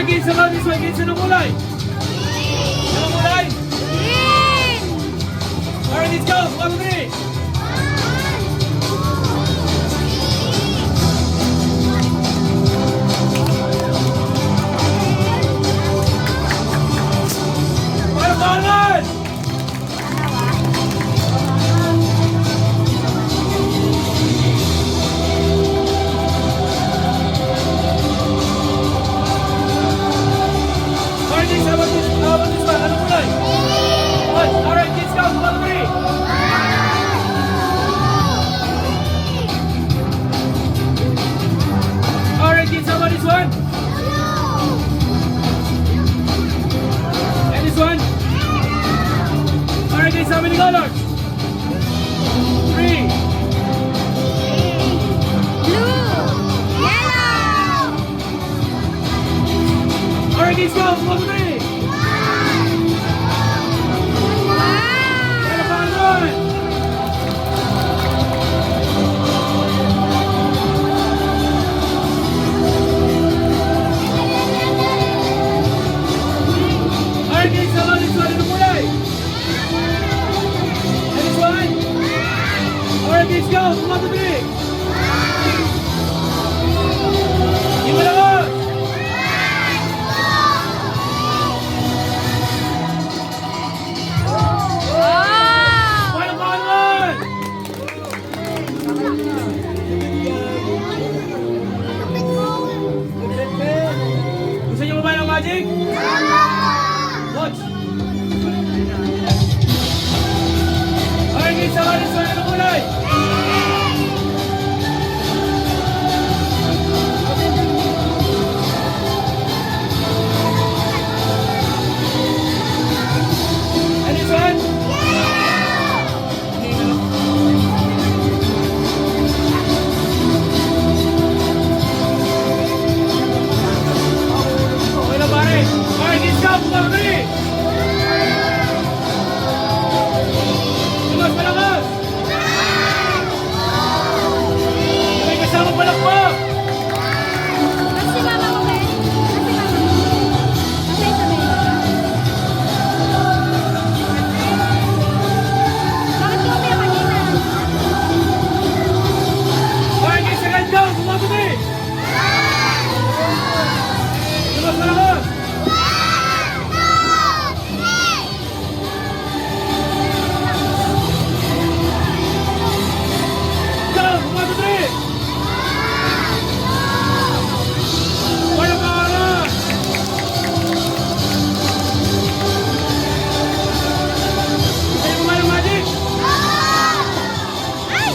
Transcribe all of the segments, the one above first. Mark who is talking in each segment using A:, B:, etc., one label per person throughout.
A: Against the this one, against the kulay. Anong kulay?
B: Green!
A: Alright, let's go. 1, 2, 3. Palapalan! Alright, how about this one? Anong kulay? Alright, let's go. 1, 2, 3. Alright, kids, how about this one? And this one? Alright, guys, how many colors? 3.
B: Blue! Yellow!
A: Alright, kids, go. 1, 2, 3.
B: Wow!
A: Palapalan! Alright, guys, how about this one? Anong kulay? And this one? Alright, kids, go. 1, 2, 3. Yung malakas!
B: Wow!
A: Palapalan! Gusto niyo ba ng magic? Watch! Alright, guys, how about this one? Anong kulay? And this one? Okay na pare. Alright, let's go. 1, 2, 3. Tumas malakas. May kasama palakpak.
B: Kasi mama mo, Ben. Kasi mama mo. Kasi ito, Ben. Bakit ka umiyak kanina?
A: Alright, guys, second go. 1, 2, 3. Tumas malakas. Go. 1, 2, 3. Palapalan. Ayaw mo ba ng magic?
B: Ay!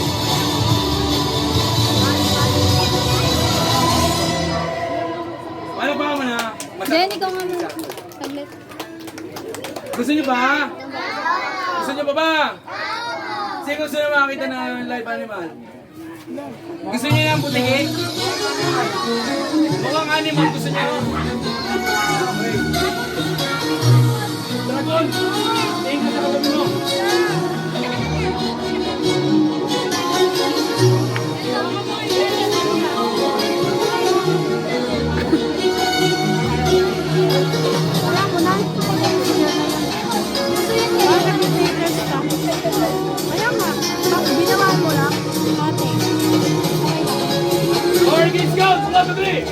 A: Palapalan mo na.
B: Ben, ikaw nga muna. Saglit.
A: Gusto niyo ba? Gusto niyo pa ba? Sino gusto na makakita ng live animal? Gusto niyo yung butikin? Mukhang animal gusto niyo? Okay. Dragon! Tingin ka sa kagabi mo.
B: Wala mo na. Gusto yan eh. Bakit yung favorite ka? Ayaw nga. Bakit binawaan mo lang? Ate.
A: Alright, kids, go! 1, 2, 3.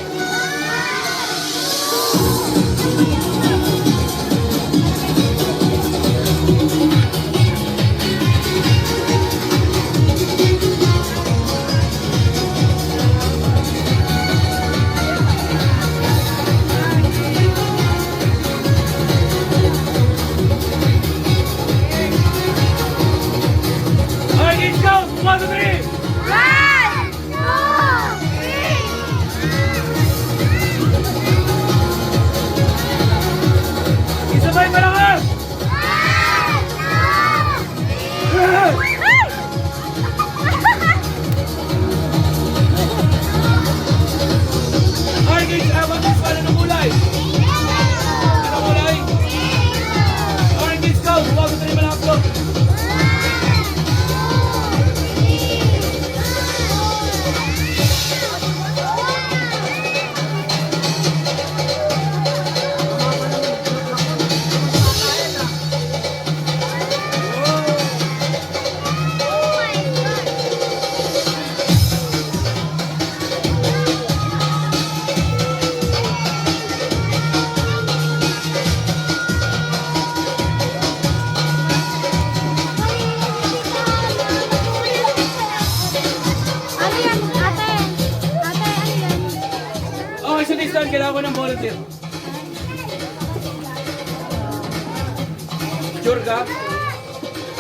A: Sure ka?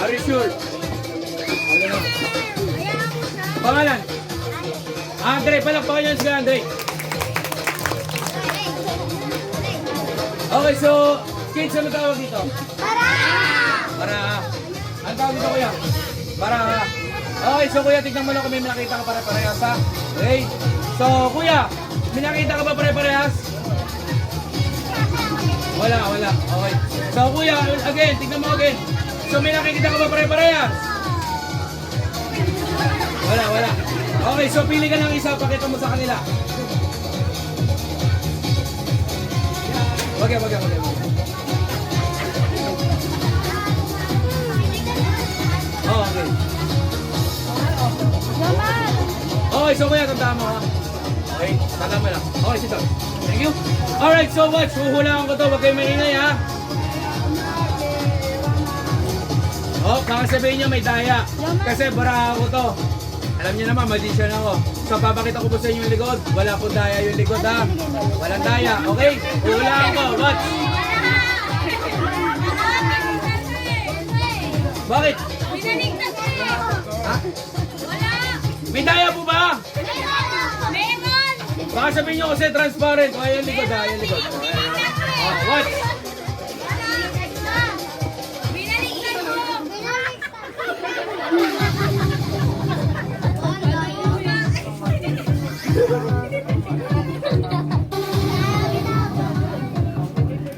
A: Are you sure? Ano na? Pangalan? Andre, palakpakan niyo si Andre. Okay, so, kids, ano tawag dito? Para. Ano tawag dito, kuya? Para. Okay, so kuya, tignan mo lang kung may nakita ka pare-parehas, ha? Okay? So, kuya, may nakita ka ba pare-parehas? Wala. Okay. So, kuya, again, tignan mo again. So, may nakikita ka ba pare-parehas? Wala. Okay, so pili ka ng isa, pakita mo sa kanila. Wag. Oh, okay. Okay, so kuya, tandaan mo ha. Okay, tandaan mo lang. Okay, sit down. Thank you. Alright, so watch. Huhulaan ko to. Huwag kayo maingay ha. Oh, baka sabihin nyo may daya. Kasi bara ako to. Alam niyo naman, magician ako. So, papakita ko po sa inyo yung likod. Wala po daya yung likod ha. Walang daya. Okay? Huhulaan ko. Watch. Bakit? Ha? May daya po ba? Baka sabihin nyo kasi transparent. O, yung likod ha. Yung likod. Oh, watch.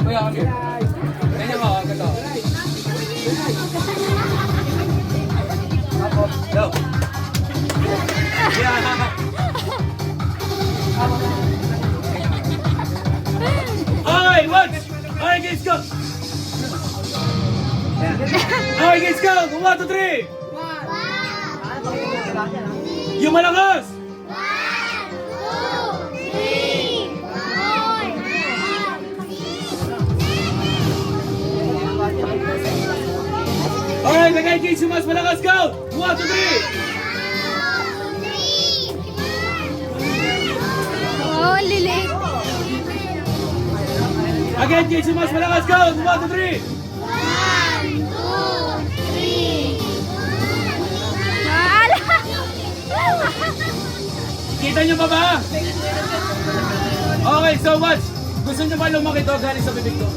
A: Kuya, kami. Ganyan ko, ganito. Go. Yeah. Okay, watch. Alright, guys, go. Alright, guys, go. 1, 2, 3. Yung malakas. Alright, lagay kayo mas malakas, go! 1, 2, 3!
B: Oh, lilig.
A: Again, kayo mas malakas, go! 1, 2, 3!
B: Maala.
A: Kita nyo pa ba? Okay, so watch. Gusto nyo ba lumaki to galing sa bibig to?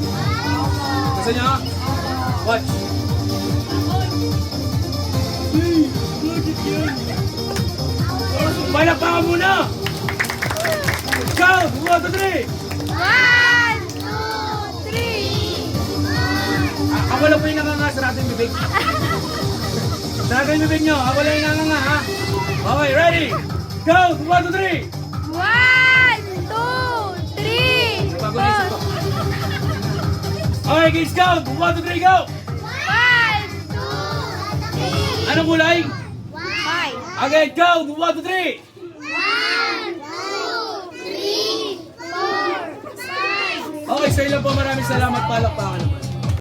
A: Gusto nyo? Watch. Palakpakan muna! Count! 1, 2, 3!
B: 1, 2, 3.
A: Ako lang po yung nanganga, sarado yung bibig. Sarado yung bibig nyo, ako lang yung nanganga, ha? Okay, ready? Count! 1, 2, 3!
B: 1, 2, 3.
A: Bago na isa to. Okay, kids, count! 1, 2, 3, go!
B: 1, 2, 3.
A: Anong kulay?
B: 5.
A: Again, count! 1, 2, 3!
B: 1, 2, 3, 4, 5.
A: Okay, sa ilan po maraming salamat, palakpakan naman.